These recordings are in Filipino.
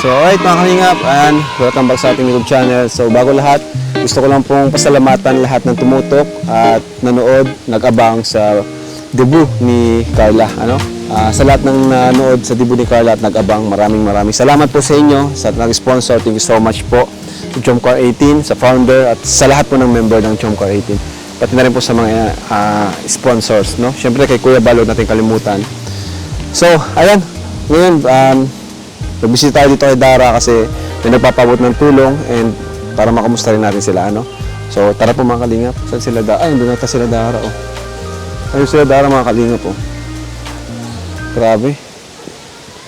So alright mga kalingap, and welcome back sa ating YouTube channel. So bago lahat, gusto ko lang pong pasalamatan lahat ng tumutok at nanood, nag-abang sa debut ni Carla. Sa lahat ng nanood sa debut ni Carla at nag-abang, maraming salamat po sa inyo, sa nag-sponsor. Thank you so much po sa Chomcar 18, sa founder at sa lahat po ng member ng Chomcar 18. Pati na rin po sa mga sponsors, no? Siyempre kay Kuya Balog natin kalimutan. So, ayan, ngayon, nagbisita tayo dito kay Dara kasi may nagpapabot ng tulong and para makamusta rin natin sila, So, tara po mga kalingap. Saan sila Dara? Ay, doon nata sila Dara, oh. Ayun sila Dara mga kalingap, oh. Grabe.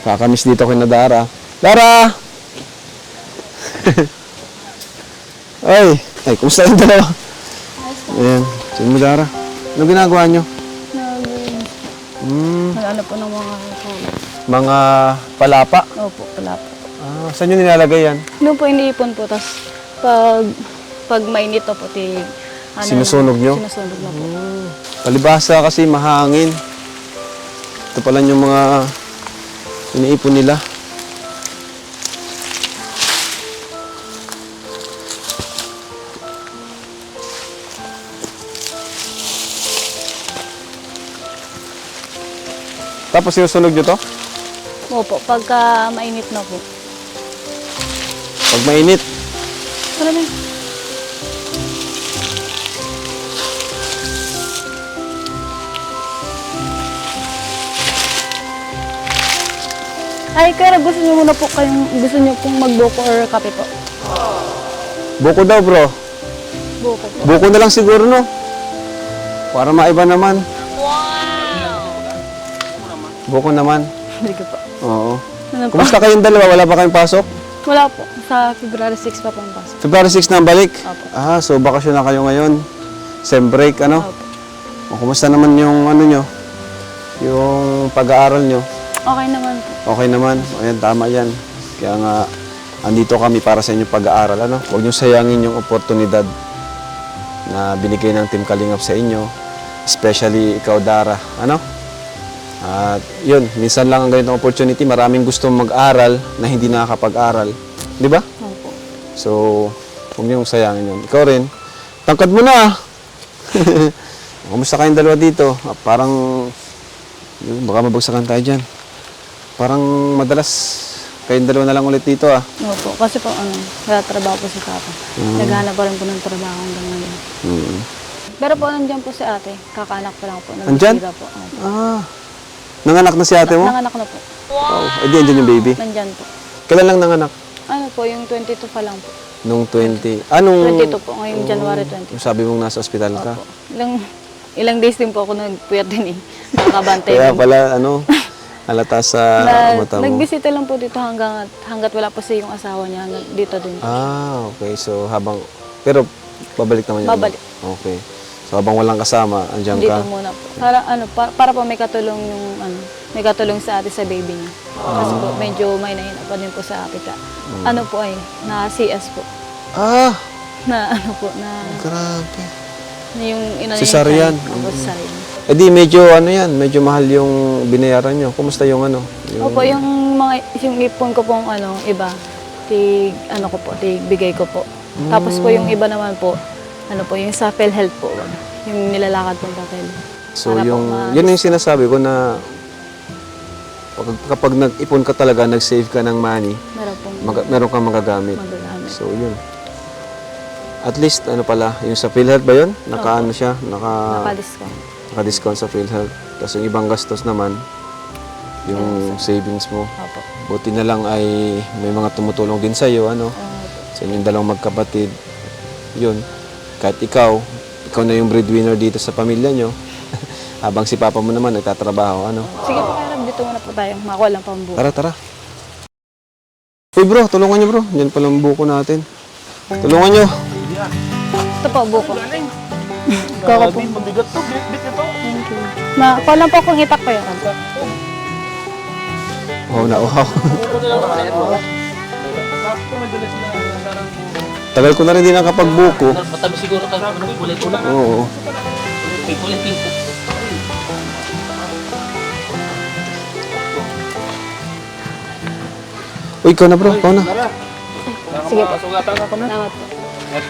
Kakamiss dito kay na Dara. Dara! Ay, kumusta yung dalawa? Ayan, sino mo Dara? Anong ginagawa nyo? Ano po ng Mga palapa? Opo, palapa. Saan nyo nilalagay yan? Doon po iniipon po, tapos pag mainit na po, Sinusunog nyo? Sinusunog na po. Palibasa kasi mahangin. Ito pala yung mga iniipon nila. Tapos sinusunog nyo to? Opo, pagka mainit na po. Pag mainit? Ano ba? Ay, kaya gusto niyo muna po gusto niyo pong magbuko or kape po? Buko daw bro. Buko po. Buko na lang siguro no? Para maiba naman. Buko naman. Hindi ko po. Oo. Ano po? Kumusta kayong dalawa? Wala pa kayong pasok? Wala po. Sa February 6 pa pong pasok. February 6 na ang balik? Opo. So bakasyon na kayo ngayon. Sem break, Opo. Kumusta naman yung nyo? Yung pag-aaral nyo? Okay naman po. Okay naman. Ayan, tama yan. Kaya nga, andito kami para sa inyong pag-aaral. Huwag nyo sayangin yung oportunidad na binigay ng Team Kalingap sa inyo. Especially ikaw, Dara. At yun, minsan lang ang ganitong opportunity. Maraming gustong mag-aral na hindi nakakapag-aral. Di ba? Opo. So, huwag niyong sayangin yun. Ikaw rin, tangkad mo na. Kumusta kayong dalawa dito? Parang, baka mabagsakan tayo dyan. Parang madalas kayong dalawa na lang ulit dito Opo, kasi po trabaho po si Papa. Naghanap pa rin po ng trabaho hanggang ngayon. Pero po nandiyan po si ate, kakaanak pa lang po. Andyan? Nagtira po. Opo. Nanganak na si ate mo? Nanganak na po. Wow. Di andyan yung baby? Nandyan po. Kailan lang nanganak? Ano po, yung 22 pa lang po. Nung 20. Anong? 22 po, ngayong January 20. Sabi mong nasa ospital ka? Opo. Ilang days din po ako nagpuyat din Nakabantay Kaya din. pala, halata sa mata mo. Nagbisita lang po dito hanggat wala po siya yung asawa niya. Hanggang dito din. Okay. So pero babalik naman yun? Babalik. Okay. So habang walang kasama, andyan Dito ka? muna po. Para po may katulong may katulong sa ate sa baby niya. Kasi po medyo may nahina pa din po sa ate ka. Na CS po. Na Grabe. na yung Cesarean. Cesarean. Medyo medyo mahal yung binayaran nyo. Kumusta yung Opo, yung ipon ko pong iba, bigay ko po. Tapos po yung iba naman po, yung sa PhilHealth po, yung nilalakad pong papel. So yun yung sinasabi ko na kapag nag-ipon ka talaga, nag-save ka ng money, meron kang magagamit. So yun. At least, yung sa PhilHealth ba yun? Siya? Naka-discount. Naka-discount sa PhilHealth. Tapos yung ibang gastos naman, yung savings mo. Opo. Buti na lang ay may mga tumutulong din sa'yo, sa inyong dalawang magkapatid. Yun. Kahit ikaw na yung breadwinner dito sa pamilya nyo. Habang si Papa mo naman nagtatrabaho, Sige po, kaya dito muna po tayo. Makuha lang pang buko. Tara. Uy bro, tulungan nyo bro. Yan pala ang buko natin. Tulungan nyo. Ito po, buko. Kaka po. Mabigat to, bit ito. Thank you. Makuha lang po kung itak pa yun. Nauhaw. Buko na lang ako. Sakto, madalas na parang Tagal ko na rin din nakapagbuko. matabi siguro kayo ng kulay ko lang. Oo. Kulay pink. Uy, ikaw na bro, ikaw na. Tara. Sige po. Sugatan ako na. Salamat po. At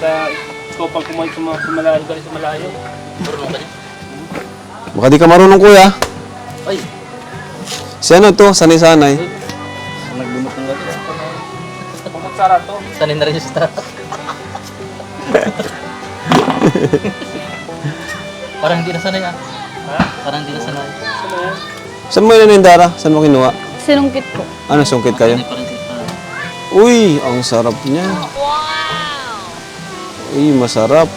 ikaw pag kumain sa mga malayo ka rin sa malayo. Marunong ka rin. Baka di ka marunong kuya. Ay, Si ano to, sanay-sanay. nagbunot ng gabi. Pumot sara to. Sanay na rin yung start. Parang hindi na sanay ah. Ha? Parang hindi na sanay. Sanay yan. Saan mo yun yung Dara? Saan mo kinuha? Sinungkit po. Ano, sungkit kayo? Parang hindi sanay. Uy, ang sarap niya. Uy, masarap.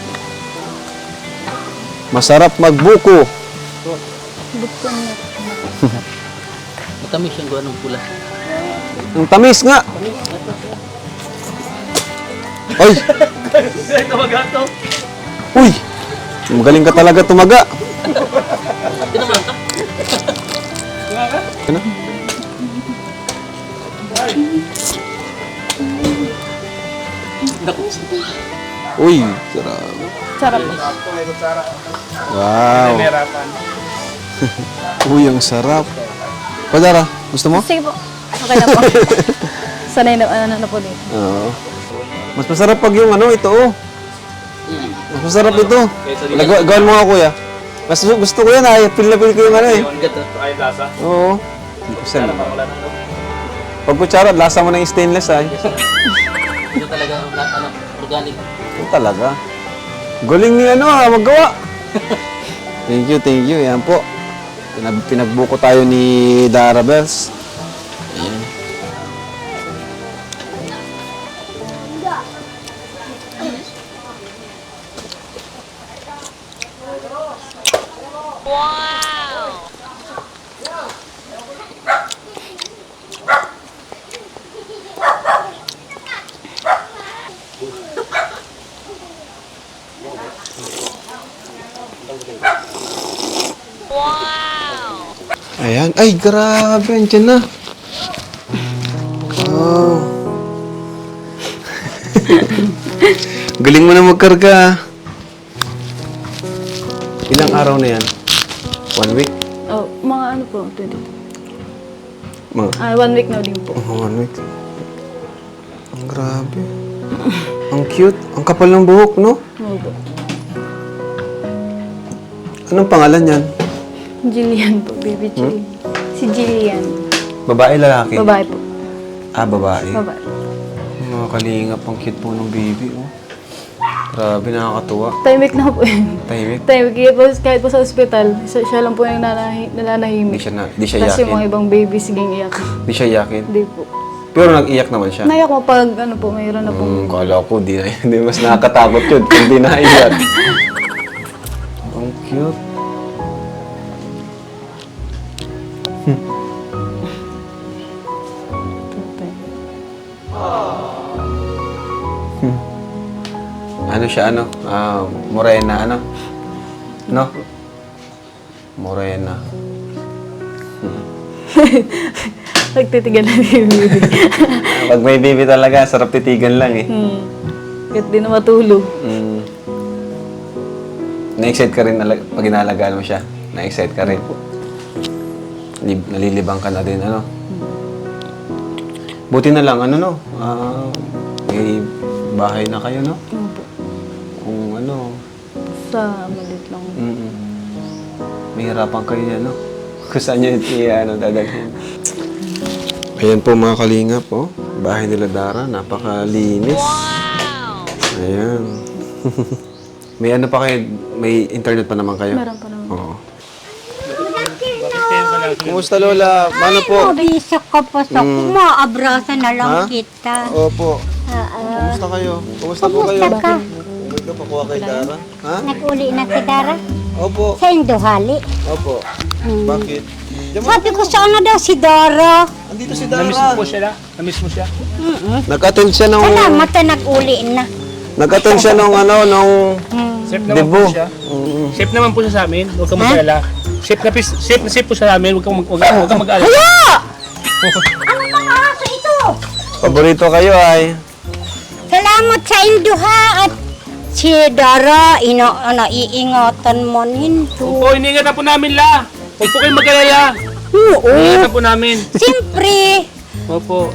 Masarap magbuko. Buksan niya. Matamis yung gawa ng pula. Ang tamis nga. Uy, Ito magato. uy. Magaling ka talaga tumaga. Tinaman ka? Ano? Uy, sarap. Sarap. Wow. Merapan. Uy, ang sarap. Dara, gusto mo? Sige po. Okay na po. Sanay na, ano na po dito. Oo. Mas masarap pag yung ano, ito oh. Mas masarap ito. Gawin mo nga kuya. Mas gusto ko yan ay feel na feel ko yung ano eh. Gato. Ay, lasa. Oo. Saan? Wala na to. Pag kutsara, lasa mo ng stainless ay. Ito talaga, ano, organic. Ito talaga. Galing ni ano ha, magawa. Thank you, thank you. Yan po. Pinagbuko tayo ni Dara Bells. Ayan. Ayan. Ay, grabe. Andiyan na. Wow. Galing mo na magkarga. Ilang araw na yan? 1 week? Oh, mga ano po, 20. Mga 1 week na din po. 1 week. Ang grabe. Ang cute. Ang kapal ng buhok, no? Oo po. Anong pangalan yan? Jillian po, baby Jill. Si Jillian. Babae, lalaki? Babae po. Ah, babae. Babae. Mga kalingap, ang cute po ng baby, oh. Grabe, nakakatuwa. Tahimik na po yun. Tahimik. Tahimik. Kahit po sa ospital, siya lang po yung nananahimik. Di siya Tapos yung mga yakin. ibang baby, siging iyak. Di siya yakin. Hindi po. Pero nag-iyak naman siya. Naiyak mo pag ano po, mayroon na po. Kala ko, di mas nakakatakot yun kung di naiyak. Ang cute. Ano siya, ano? Morena, ano? No? Morena. Nagtitigan na yung baby. Pag may baby talaga, sarap titigan lang eh. Kahit di na matulog. Mm. Na-excite ka rin pag inalagaan mo siya. Na-excite ka rin. Nalilibang ka na din, ano? Buti na lang, ano no? May bahay na kayo, no? Opo. Kung ano, Sa malit lang. may hirapan kayo yan, no? Kung saan nyo dadalhin. Ayan po mga kalingap, oh. Bahay nila Dara, napakalinis. Ayan. May ano pa kayo, may internet pa naman kayo? Meron pa naman. Oo. Kumusta Lola? Paano po? Bisok ko po sa kumaabrasa na lang kita. Opo. Kumusta kayo? Kumusta po kayo? Kumusta ka? Kumusta pa kuha kay Dara? Ha? Nag-uli na si Dara Opo. sa Indohali. Opo. Bakit? Sabi ko sana daw si Dara. Andito si Namiss Dara. mo po siya. Namiss mo siya. Nag-attend siya nung... Salamat na nag-uli na. Nag-attend siya nung ano, nung... Safe naman Debo. po siya. Safe naman po siya sa amin. Huwag kang mag-alala. Safe po siya sa amin. Huwag kang mag-alala. Ano bang aso ito? Paborito kayo ay... Salamat sa Induha at si Dara, naiingatan mo nito. Opo, iniingatan po namin la. Huwag po kayong mag-alala. Oo. Iniingatan po namin. Siyempre, Opo.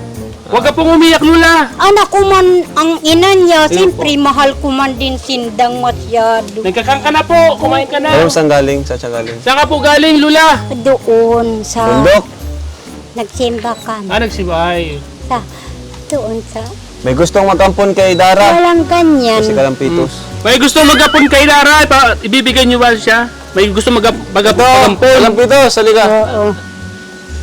Huwag ka pong umiyak, Lula. Anak ko man ang ina niya, siyempre mahal ko man din sindang masyado. Nagkakang ka na po. Kumain ka na. Ayun, saan galing? Saan siya galing? Saan ka po galing, Lula? Doon sa Bundok. nagsimbakan. Nagsibay. Sa doon sa May gustong magampon kay Dara. walang ganyan. Kasi kalampitos. May gusto magapon kay Dara. Ibibigay niyo ba siya? May gusto magampon. Kalampitos, halika. Oo.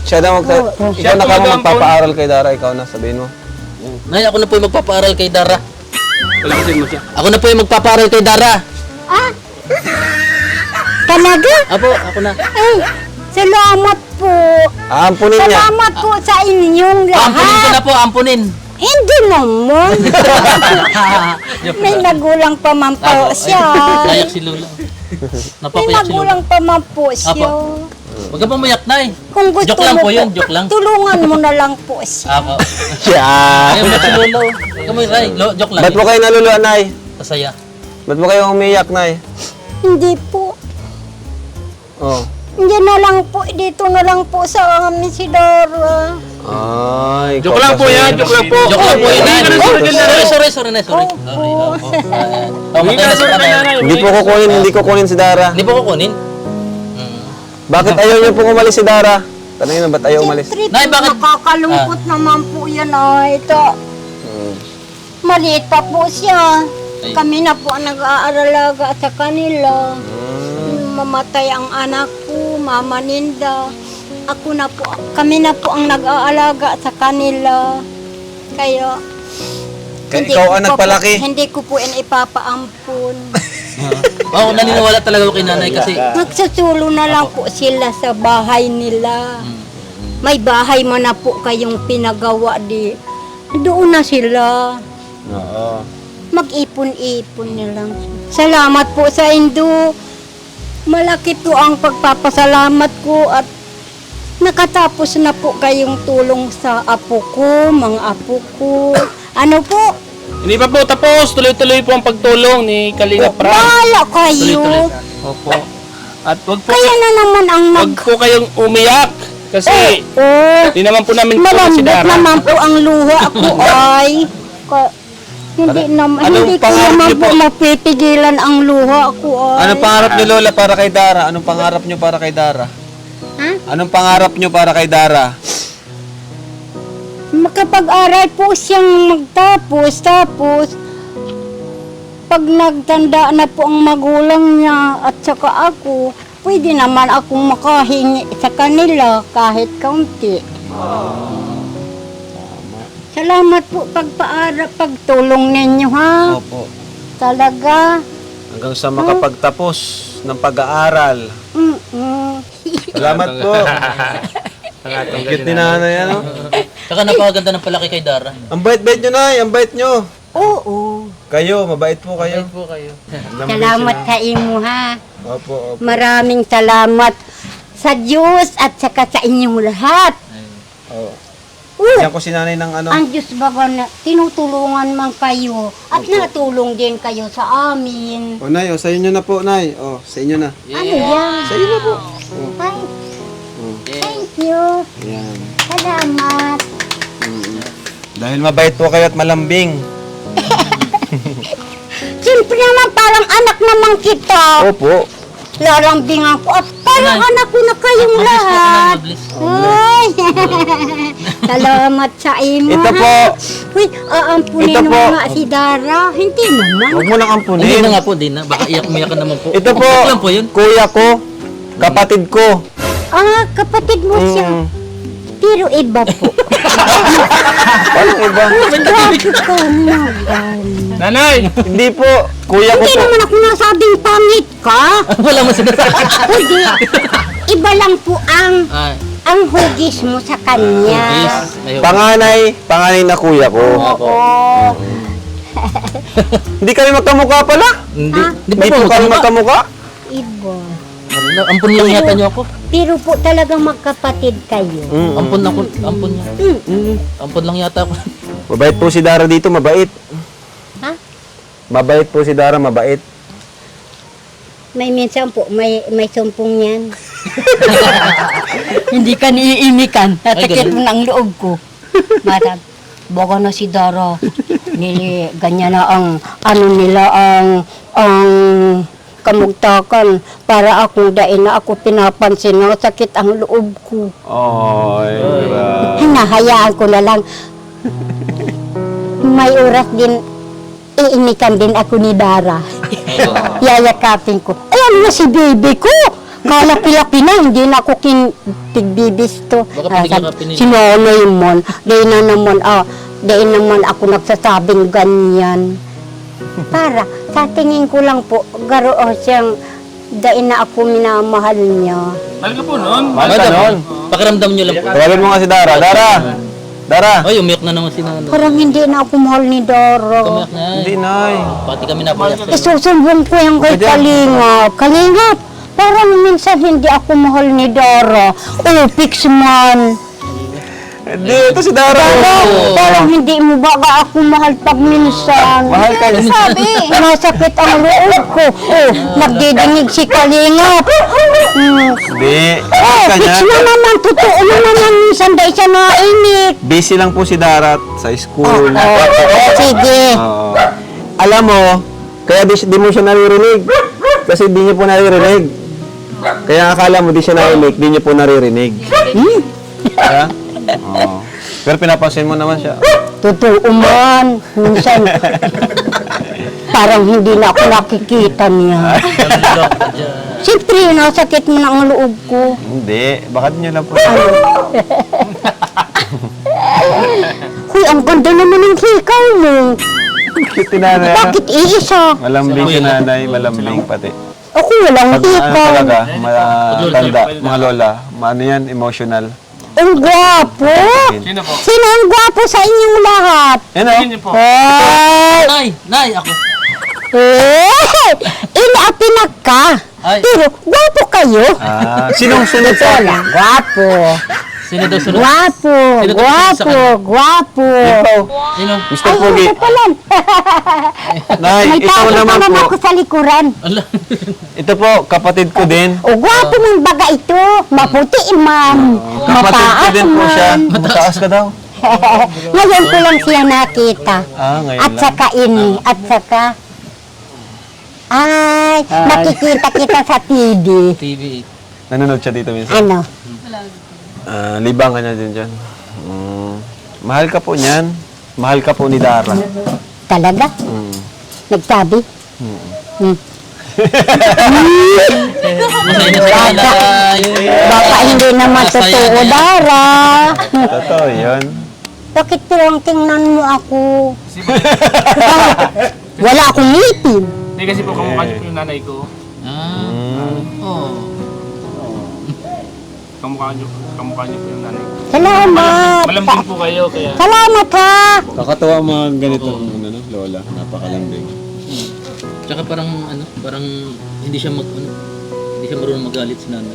Siya daw ikaw na ka magampon. magpapaaral kay Dara, ikaw na, sabihin mo. Nay, ako na po yung magpapaaral kay Dara. Palakasin mo siya. Ako na po yung magpapaaral kay Dara. Ah? Talaga? Apo, ako na. Ay, salamat po. Aampunin niya. Salamat po sa inyong Ampunin ko lahat. na po, ampunin. Hindi naman. Joke May lang. magulang pa man po siya. Nayak si Lula. May Napapayak si Lula. magulang pa man po siya. Huwag ka pumayak, Nay. Kung gusto Joke lang mo po yun, joke lang. tulungan mo na lang po siya. Apo. Siya. Ayaw mo si Lula. Huwag ka mo Nay. Joke lang. Ba't mo kayo naluluan, Nay? Masaya. Ba't mo kayo umiyak, Nay? Hindi po. Oh. Hindi na lang po. Dito na lang po sa amin si Dara. Ay, Joke lang po yan. Joke lang po. Joke lang po yun, Nay. Hindi ka na Sorry, Nay. Sorry. Opo. Hindi ka na Hindi ko kunin si Dara. Hindi po kukunin. Bakit ayaw niyo pong umalis si Dara? Tanongin na, ba't ayaw umalis? Siyempre Nay, po, bakit- nakakalungkot naman po yan. Ay, ito. Maliit pa po siya. Ay. Kami na po ang nag-aaralaga sa kanila. Mamatay ang anak ko, Mama Ninda. Ako na po, kami na po ang nag-aalaga sa kanila. Kaya, Ikaw ang nagpalaki. Hindi ko po yan ipapaampun. Oo, naniniwala talaga ako kay Nanay kasi Magsusulo na lang po sila sa bahay nila. May bahay man na po kayong pinagawa di. Doon na sila. Oo. Mag-ipon-ipon nilang. Salamat po sa Indo. Malaki po ang pagpapasalamat ko at nakatapos na po kayong tulong sa apo ko, mga apo ko. Ano po? Hindi pa po tapos. Tuloy-tuloy po ang pagtulong ni Kalinga Pram. Wala kayo. tuloy-tuloy. Opo. At wag po, Kaya na naman ang wag po kayong umiyak. Kasi Oh, hindi naman po namin po si malambot Dara. naman po ang luha ko ay. Hindi naman, Anong hindi ko pangarap naman niyo po po? mapipigilan ang luha ko ay. Anong pangarap niyo, Lola, para kay Dara? Anong pangarap niyo para kay Dara? Ha? Anong pangarap niyo para kay Dara? Makapag-aral po siyang magtapos, tapos pag nagtanda na po ang magulang niya at saka ako, pwede naman akong makahingi sa kanila kahit kaunti. Salamat po pagtulong ninyo ha. Opo. Talaga. Hanggang sa makapagtapos ng pag-aaral. Mm-mm. Salamat po. Ang cute ni nanay, ano? saka napakaganda ng palaki kay Dara. Ang bait-bait nyo, Nay. Ang bait nyo. Oo. Kayo, mabait po kayo. Po kayo. Salamat sa imo ha. Opo, opo. Maraming salamat sa Diyos at saka sa inyong lahat. Oh. Oo. Yan ko si nanay ng ano. Ang Diyos baga na tinutulungan man kayo at natulong din kayo sa amin. O, Nay, sa inyo na po, Nay. O, sa inyo na. Ano yan? Sa inyo na po. Thank you. Yan. Salamat. Dahil mabait po kayo at malambing. Siyempre naman parang anak naman kita. Opo. Larambing ako at parang anak ko na kayong lahat. Mabilis. Ay, salamat sa imo. Ito po. Uy, aampunin Ito mo po. nga si Dara. Hindi naman. Huwag mo nang Hindi ampunin. na nga po, di na. Baka iyak-miyak ka naman po. Ito po, Joke lang po yun. kuya ko, kapatid ko. Ah, kapatid mo siya. Mm. Pero iba po. Paano iba? Bakit ka naman? Nanay! Hindi po, kuya ko Hindi po. naman ako nasabing pangit ka. Wala mo sinasabi. Hindi. Iba lang po ang hugis mo sa kanya. Yes. Ayun. Panganay na kuya ko. Oo. Hindi kami magkamukha pala. Hindi. Di May po kami magkamukha. Iba. Ampun lang yata niyo ako. Pero po talagang magkapatid kayo. Ampun niya. Ampun lang yata ako. Mabait po si Dara dito, mabait. Ha? Mabait po si Dara, mabait. May minsan po, may sumpong yan. Hindi ka niimikan. Tatakit mo ng loob ko. Marag. Baga na si Dara. Nili, ganyan na ang, ano nila, ang kamugtakan. Para ako, dahil na ako pinapansin na sakit ang loob ko. Ay, grabe. Hinahayaan ko na lang. May oras din, iinikan din ako ni Dara. Yayakapin ko. Ayan na si baby ko! Kalaki-laki na, hindi na ako tigbibis to. Baka pinagkakapin niya. Sinonay mon. Dahil naman ako nagsasabing ganyan. Para, sa tingin ko lang po, garo siyang, dahil na ako minamahal niya. Mahal ka po noon. Mahal ka nun. Pakiramdam nyo lang po. Tawagin mo nga si Dara. Dara! Dara! Ay, umiyak na naman si nanay. Parang hindi na ako mahal ni Dara. Umiyak na. Hindi, Nay. Pati kami napayak sa'yo. Isusumbong ko yung kay Kalingap. Kalingap, parang minsan hindi ako mahal ni Dara. Fix man. Hindi, ito si Dara. Parang hindi mo ba ako mahal pag minsan. Mahal ka niya. Sabi, masakit ang loob ko. Nagdidinig si Kalingap. Hindi. Mahal ka niya. Fix na naman. Totoo na naman minsan dahil siya nainit. Busy lang po si Dara sa school. Sige. Oo. Alam mo, kaya di mo siya naririnig. Kasi di niya po naririnig. Kaya akala mo di siya narinig, di niya po naririnig. Kaya? Oo. Pero pinapansin mo naman siya. Totoo man. Minsan, parang hindi na ako nakikita niya. Siyempre, nasakit mo na ang loob ko. Hindi. Bakit niyo lang po? Huy, ang ganda naman ng hikaw mo. Cute ni nanay. Bakit iisa? Malambing si nanay, malambing pati. Ako walang Pag ano hikaw. talaga, matanda, mga lola, ano yan, emotional. Ang gwapo. Sino po? Sino ang gwapo sa inyong lahat? Yan o. Sino po? Ay! Nay, ako. Inaapinag ka. Ay. Pero gwapo kayo. Sinong sunod sa Wala, gwapo. Sino daw sunod? Gwapo, Sino daw gwapo, gwapo. Sino? Mr. Ay, Pogi. ito pala. Nay, May ito tao naman naman po. ako sa likuran. Ala. Ito po, kapatid ko din. O, gwapo mong baga ito. Maputi, ma'am. Kapatid ko Mataas, din po siya. ma'am. Mataas ka daw. Ngayon ko lang siya nakita. Ngayon At lang. saka ini. At saka, ay, nakikita kita sa TV. TV. Nanonood siya dito minsan. Ano? Libang ka niya din dyan. Mahal ka po niyan. Mahal ka po ni Dara. Talaga? Nagsabi? Masaya na si nanay. Baka hindi naman Masaya totoo, na yan. Dara. Totoo yun. Bakit parang tingnan mo ako? Wala akong ngipin. Hindi kasi po kamukha niyo po yung nanay ko. Oh. Kamukha niyo po yung nanay ko. Salamat. Malambing po kayo kaya. Salamat ha. Kakatawa mga ganitong lola. Napakalambing. Tsaka parang parang hindi siya hindi siya marunong magalit si nanay.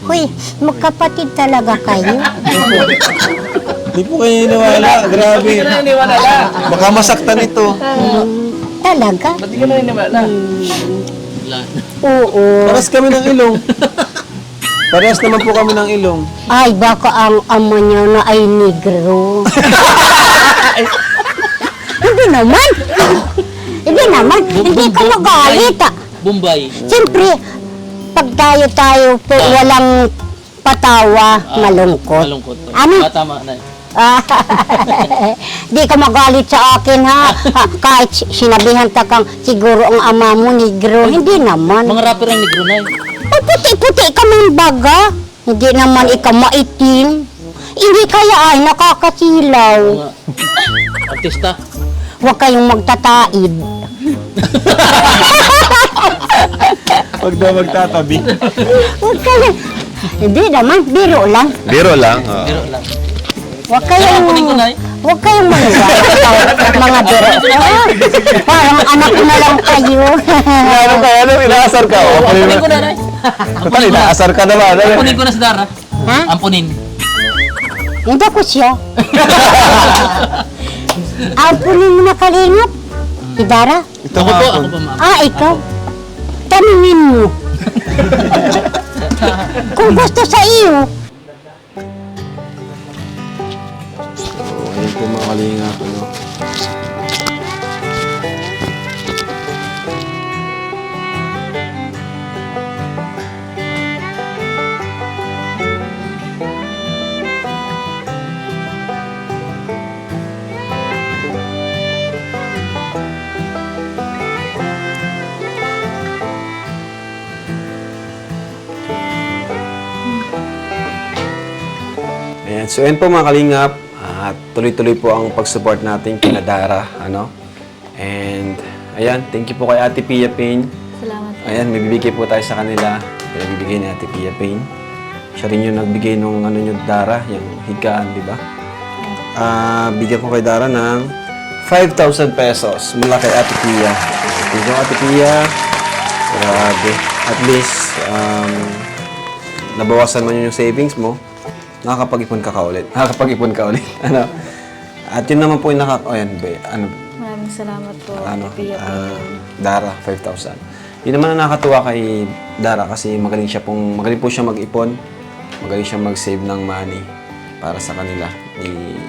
Hoy, magkapatid talaga kayo. Hindi po kayo niniwala. Grabe. Baka masaktan ito. Talaga? Ba't di ka naniniwala? Wala. Oo. Paras kami ng ilong. Parehas naman po kami ng ilong. Ay, baka ang ama niya na ay negro. Hindi naman. Hindi naman. Hindi ka magalit. Bombay. Siyempre, pag tayo po walang patawa, malungkot. Malungkot. Ano? Tama na. Di ka magalit sa akin ha. Kahit sinabihan ta kang siguro ang ama mo negro. Hindi naman. Mga rapper ang negro na. Ay, puti-puti ka man baga. Hindi naman ikaw maitim. Hindi kaya ay nakakasilaw. Mga artista. Huwag kayong magtataid. Huwag daw magtatabi. Huwag kayong... Hindi naman, biro lang. Biro lang. Biro lang. Huwag kayong... Kunin ko na Huwag kayong maniwala sa mga biro. Parang anak na lang kayo. Ano ka? Ano? Inaasar ka? O, Ampunin ko na, Nay. Total, inaasar ka naman. Ampunin ko na si Dara. Ha? Ampunin. Hindi ko siya. Ampunin mo na Kalingap. Si Dara? Ito Ako nga po, ako. ako pa ma'am. Ikaw. Tanungin mo. Kung gusto sa iyo. Ayun po mga kalingap, ano. Ayan. So, yun po mga kalingap. At tuloy-tuloy po ang pag-support natin kina Dara, ano. And, ayan, thank you po kay Ate Pia Payne. Salamat po. Ayan, may bibigay po tayo sa kanila. Pinabibigay ni Ate Pia Payne. Siya rin yung nagbigay nung ano nyo, Dara, yung higaan, di ba? Bigyan ko kay Dara ng 5,000 pesos mula kay Ate Pia. Thank you, Ate Pia. Grabe. At least, nabawasan man yung savings mo. Nakakapag-ipon ka ulit. Nakakapag-ipon ka ulit. Ano? At yun naman po yung Maraming salamat po, ano, Ate Pia po. Dara, 5,000. Yun naman ang nakakatuwa kay Dara kasi magaling po siya mag-ipon, magaling siya mag-save ng money para sa kanila ni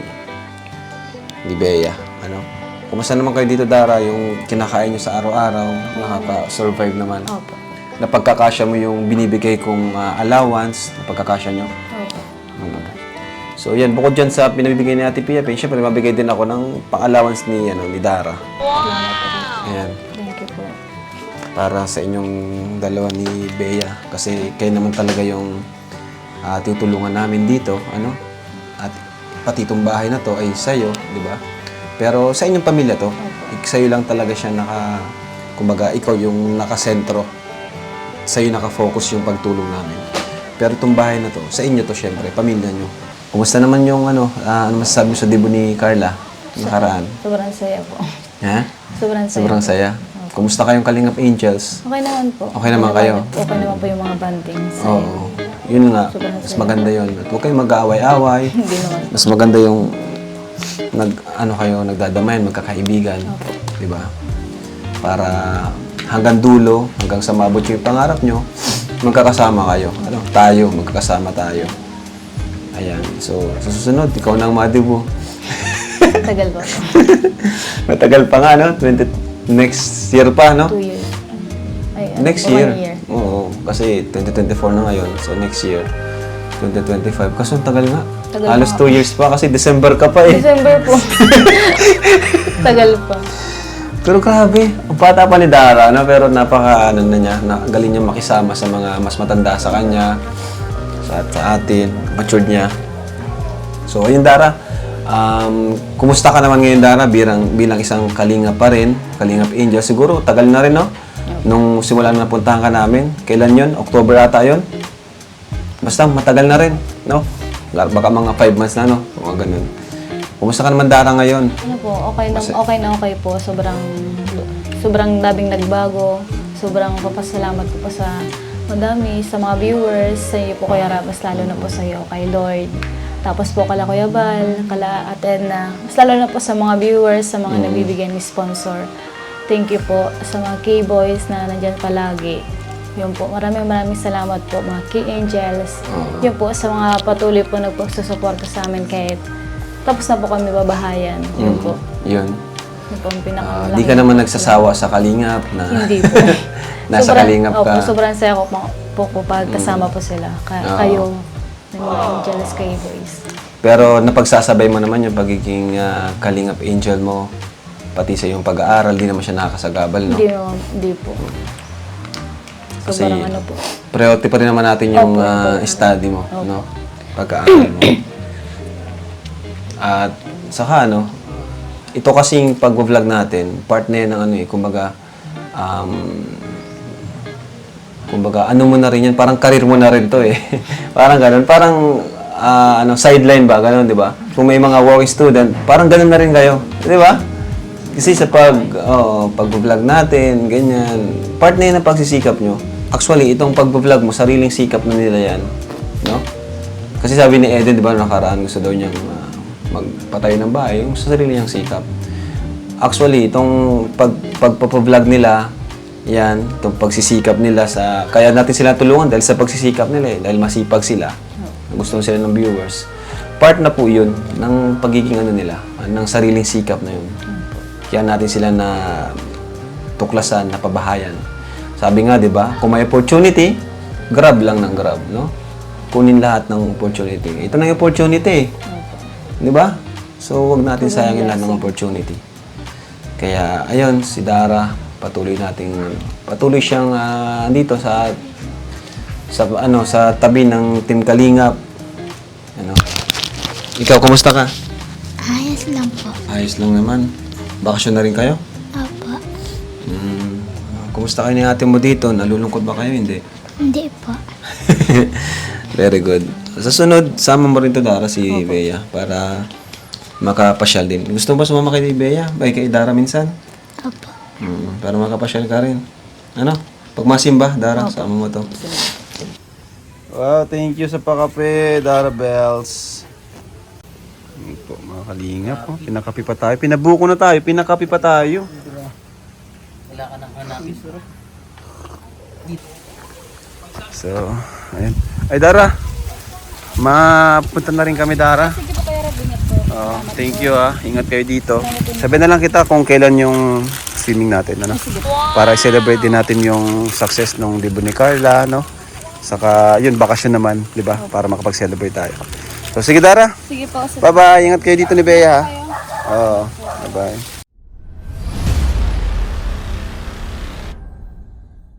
Bea. Ano? Kumusta naman kayo dito, Dara? Yung kinakain nyo sa araw-araw, nakaka-survive naman. Opo. Napagkakasya mo yung binibigay kong allowance, napagkakasya nyo? Opo. So yan, bukod dyan sa pinabibigay ni Ate Pia, syempre mabigay din ako ng pang-allowance ni Dara. Salamat po. Ayan. Thank you po. Para sa inyong dalawa ni Bea. Kasi kayo naman talaga yung tutulungan namin dito, ano? At pati itong bahay na to ay sa'yo, di ba? Pero sa inyong pamilya to, sa'yo lang talaga siya kumbaga, ikaw yung nakasentro. Sa'yo nakafocus yung pagtulong namin. Pero itong bahay na to, sa inyo to syempre, pamilya nyo. Kumusta naman yung ano masasabi mo sa debut ni Carla? Nakaraan? Sobrang saya po. Ha? Sobrang saya. Sobrang saya. Kumusta kayong Kalingap Angels? Okay naman po. Okay naman kayo? Okay naman po yung mga bandings. Oo. Yun nga, Sobrang mas saya. maganda yun. At huwag kayong mag-aaway-aaway. Hindi naman. Mas maganda yung nagdadamayan, magkakaibigan. Di ba? Para hanggang dulo, hanggang sa mabot yung pangarap nyo, magkakasama kayo. Magkakasama tayo. Ayan. So, sa susunod, ikaw na ang madibu. Tagal ba po? Matagal pa nga, no? Next year pa, no? 2 years. Ay, ano Next po, year. 1 year. Oo. Kasi 2024 na ngayon. So, next year, 2025. Kaso, ang tagal nga. Tagal Halos nga. 2 years pa kasi December ka pa eh. December po. Tagal pa. Pero grabe, ang bata pa ni Dara, no? Pero galing niya makisama sa mga mas matanda sa kanya, sa atin, matured niya. So, ayun Dara, kumusta ka naman ngayon Dara bilang isang kalingap pa rin, Kalingap Angel? Siguro, tagal na rin, no? Nung simula na napuntahan ka namin, kailan yun? October ata yun? Basta matagal na rin, no? Baka mga 5 months na, no? Mga ganun. Kumusta ka naman Dara ngayon? Ano po, okay po. Sobrang daming nagbago. Sobrang papasalamat ko po sa madami, sa mga viewers, sa iyo po Kuya Rabas, lalo na po sa iyo, kay Lord. Tapos po kala Kuya Bal, kala Atena, mas lalo na po sa mga viewers, sa mga nagbibigay ni sponsor. Thank you po sa mga K-Boys na nandyan palagi. Yun po, maraming salamat po mga K-Angels. Yun po, sa mga patuloy po nagpagsusuporta sa amin kahit tapos na po kami babahayan. Yun po. Yun. Yun po ang pinakamalaki. Di ka naman nagsasawa sa Kalingap na Hindi po. nasa Kalingap ka. Opo, sobrang saya ko po pag kasama po sila. Kayo, ng mga Angels K-Boys. Pero napagsasabay mo naman yung pagiging Kalingap Angel mo, pati sa iyong pag-aaral, di naman siya nakakasagabal, no? Hindi po. Kasi Sobrang ano po. priority pa rin naman natin yung study mo, no? Pag-aaral mo. At saka, ito kasing pag-vlog natin, part na yan ng kumbaga, ano mo na rin yan, parang career mo na rin to eh. Parang ganun, parang sideline ba, ganun, di ba? Kung may mga working student, parang ganun na rin kayo, di ba? Kasi sa pag-vlog natin, ganyan, part na yan ng pagsisikap nyo. Actually, itong pag-vlog mo, sariling sikap na nila yan, no? Kasi sabi ni Eden, di ba, nakaraan gusto daw niyang magpatayo ng bahay, yung sa sarili niyang sikap. Actually, itong pagpapavlog nila, yan, itong pagsisikap nila kaya natin sila tulungan dahil sa pagsisikap nila dahil masipag sila. Gusto sila ng viewers. Part na po yun ng pagiging nila, ng sariling sikap na yun. Kaya natin sila na tuklasan, napabahayan. Sabi nga, di ba, kung may opportunity, grab lang ng grab, no? Kunin lahat ng opportunity. Ito na yung opportunity. Di ba? So, wag natin sayangin lahat ng opportunity. Kaya, ayun, si Dara, patuloy siyang dito sa tabi ng Team Kalingap. Ano? Ikaw, kumusta ka? Ayos lang po. Ayos lang naman. Bakasyon na rin kayo? Opo. Kumusta kayo ni ate mo dito? Nalulungkot ba kayo? Hindi. Hindi po. Very good. Sa sunod, sama mo rin to Dara si Bea para makapasyal din. Gusto mo ba sumama kay Bea? Kay Dara minsan? Opo. Para makapasyal ka rin. Ano? Pag masimba, Dara, sama mo to. Wow, thank you sa pakape, Dara Bells. Ano po, mga kalingap. Oh. Pinakapi pa tayo. Pinabuko na tayo. Pinakapi pa tayo. Wala ka nang hanapin. So, ayun. Ay, Dara. Mapunta na rin kami, Dara. Sige po kayo, Robin, po. Thank you Ingat kayo dito. Sabihin na lang kita kung kailan yung streaming natin, ano? Para i-celebrate din natin yung success ng debut ni Carla, no? Saka yun, bakasyon naman, 'di ba? Para makapag-celebrate tayo. So sige Dara. Sige po. Bye-bye. Ingat kayo dito ni Bea. Oo. Bye-bye.